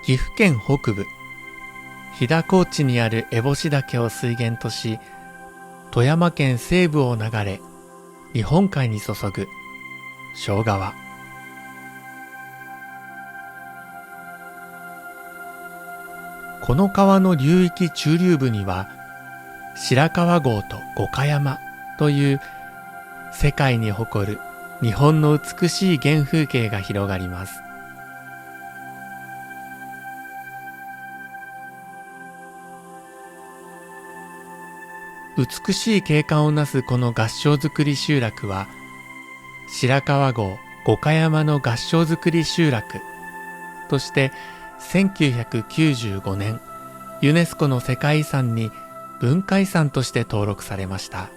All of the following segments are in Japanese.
岐阜県北部飛騨高地にある烏帽子岳を水源とし、富山県西部を流れ日本海に注ぐ庄川。この川の流域中流部には白川郷と五箇山という世界に誇る日本の美しい原風景が広がります。美しい景観をなすこの合掌造り集落は、白川郷五箇山の合掌造り集落として1995年ユネスコの世界遺産に文化遺産として登録されました。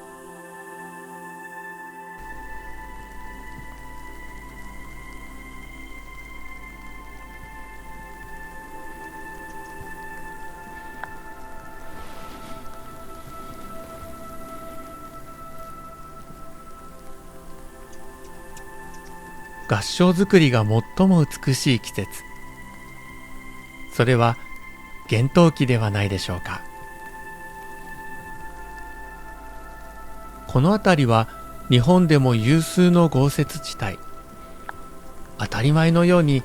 合掌造りが最も美しい季節、それは厳冬期ではないでしょうか。この辺りは日本でも有数の豪雪地帯。当たり前のように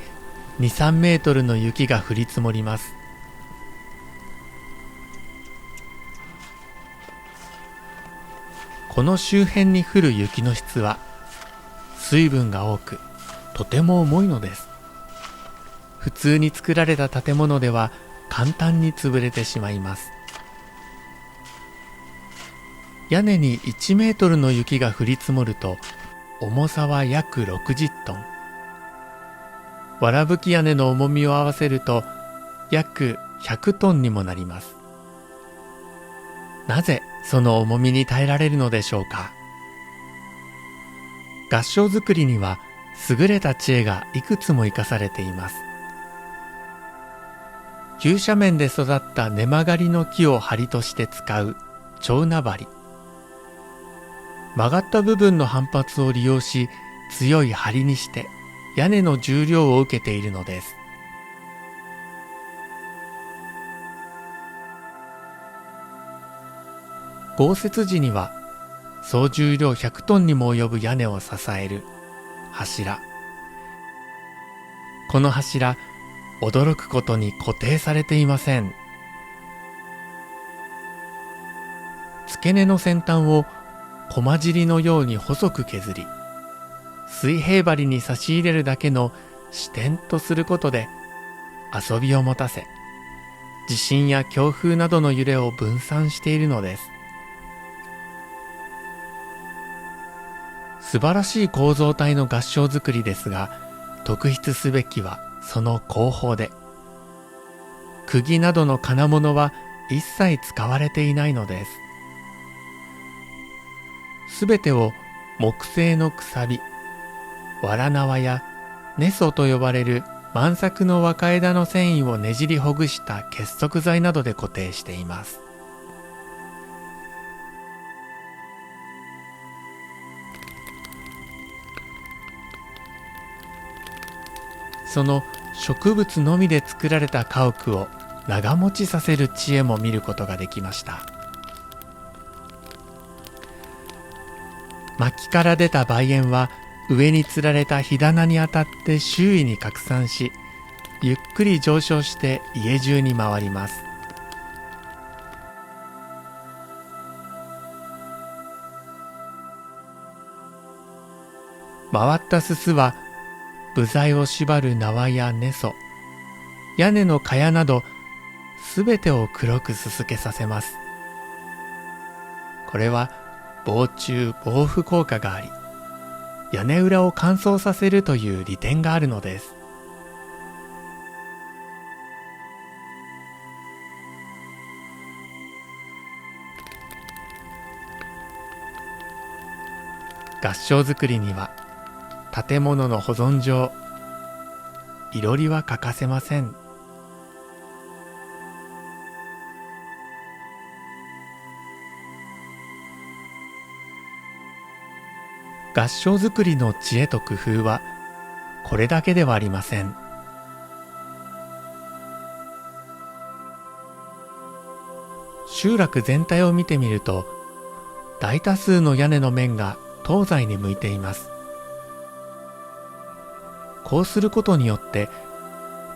2、3メートルの雪が降り積もります。この周辺に降る雪の質は水分が多く、とても重いのです。普通に作られた建物では簡単に潰れてしまいます。屋根に1メートルの雪が降り積もると重さは約60トン。わらぶき屋根の重みを合わせると約100トンにもなります。なぜその重みに耐えられるのでしょうか。合掌造りには優れた知恵がいくつも生かされています。急斜面で育った根曲がりの木を梁として使う蝶名張り。曲がった部分の反発を利用し強い梁にして屋根の重量を受けているのです。豪雪時には総重量100トンにも及ぶ屋根を支える柱。この柱、驚くことに固定されていません。付け根の先端を駒尻のように細く削り、水平針に差し入れるだけの支点とすることで遊びを持たせ、地震や強風などの揺れを分散しているのです。素晴らしい構造体の合掌造りですが、特筆すべきはその工法で、釘などの金物は一切使われていないのです。すべてを木製のくさび、わら縄やネソと呼ばれる満作の若枝の繊維をねじりほぐした結束材などで固定しています。その植物のみで作られた家屋を長持ちさせる知恵も見ることができました。薪から出た梅煙は上に吊られた火棚に当たって周囲に拡散し、ゆっくり上昇して家中に回ります。回ったすすは部材を縛る縄や根礎、屋根の茅などすべてを黒くすすけさせます。これは防虫防腐効果があり、屋根裏を乾燥させるという利点があるのです。合掌造りには建物の保存上、囲炉裏は欠かせません。合掌造りの知恵と工夫はこれだけではありません。集落全体を見てみると、大多数の屋根の面が東西に向いています。こうすることによって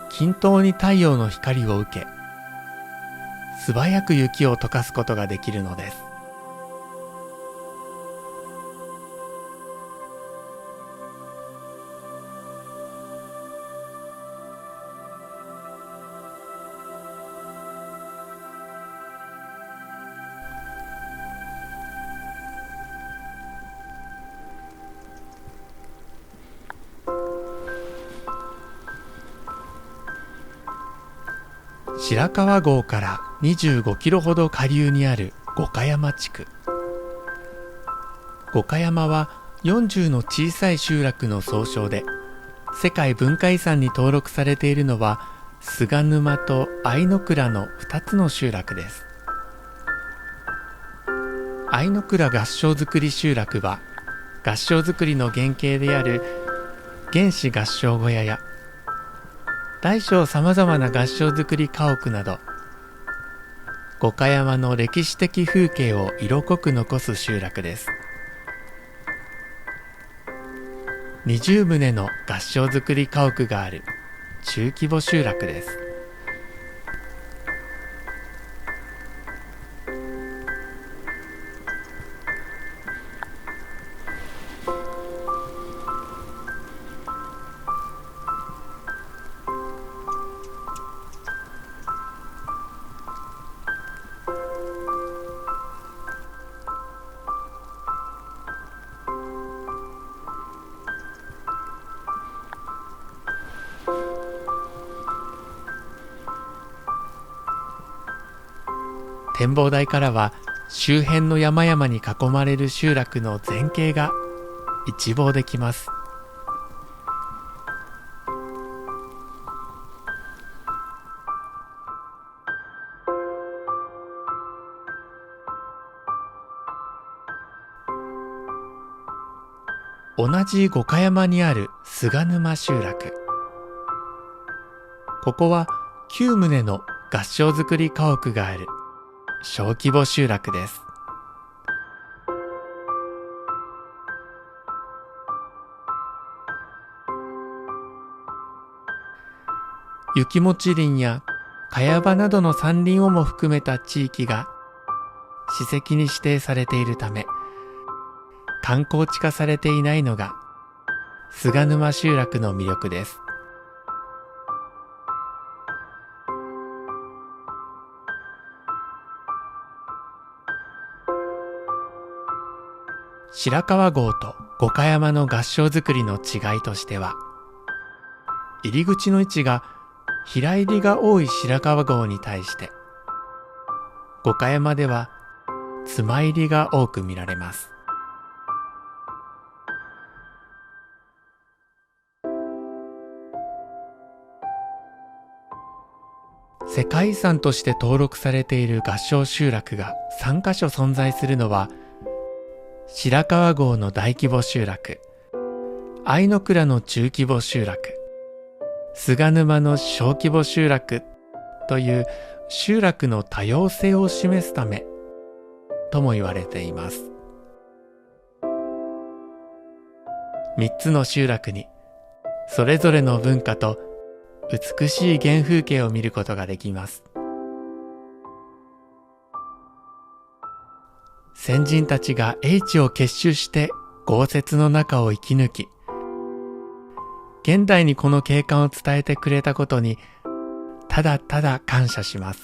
均等に太陽の光を受け、素早く雪を溶かすことができるのです。白川郷から25キロほど下流にある五箇山地区。五箇山は40の小さい集落の総称で、世界文化遺産に登録されているのは菅沼と相倉の2つの集落です。相倉合掌造り集落は、合掌造りの原型である原始合掌小屋や大小さまざまな合掌造り家屋など、五箇山の歴史的風景を色濃く残す集落です。20棟の合掌造り家屋がある中規模集落です。展望台からは周辺の山々に囲まれる集落の全景が一望できます。同じ五箇山にある菅沼集落。ここは9棟の合掌造り家屋がある小規模集落です。雪もち林や茅場などの山林をも含めた地域が史跡に指定されているため、観光地化されていないのが菅沼集落の魅力です。白川郷と五箇山の合掌造りの違いとしては、入り口の位置が平入りが多い白川郷に対して、五箇山では妻入りが多く見られます。世界遺産として登録されている合掌集落が3カ所存在するのは、白川郷の大規模集落、相倉の中規模集落、菅沼の小規模集落という集落の多様性を示すためとも言われています。3つの集落にそれぞれの文化と美しい原風景を見ることができます。先人たちが英知を結集して豪雪の中を生き抜き、現代にこの景観を伝えてくれたことにただただ感謝します。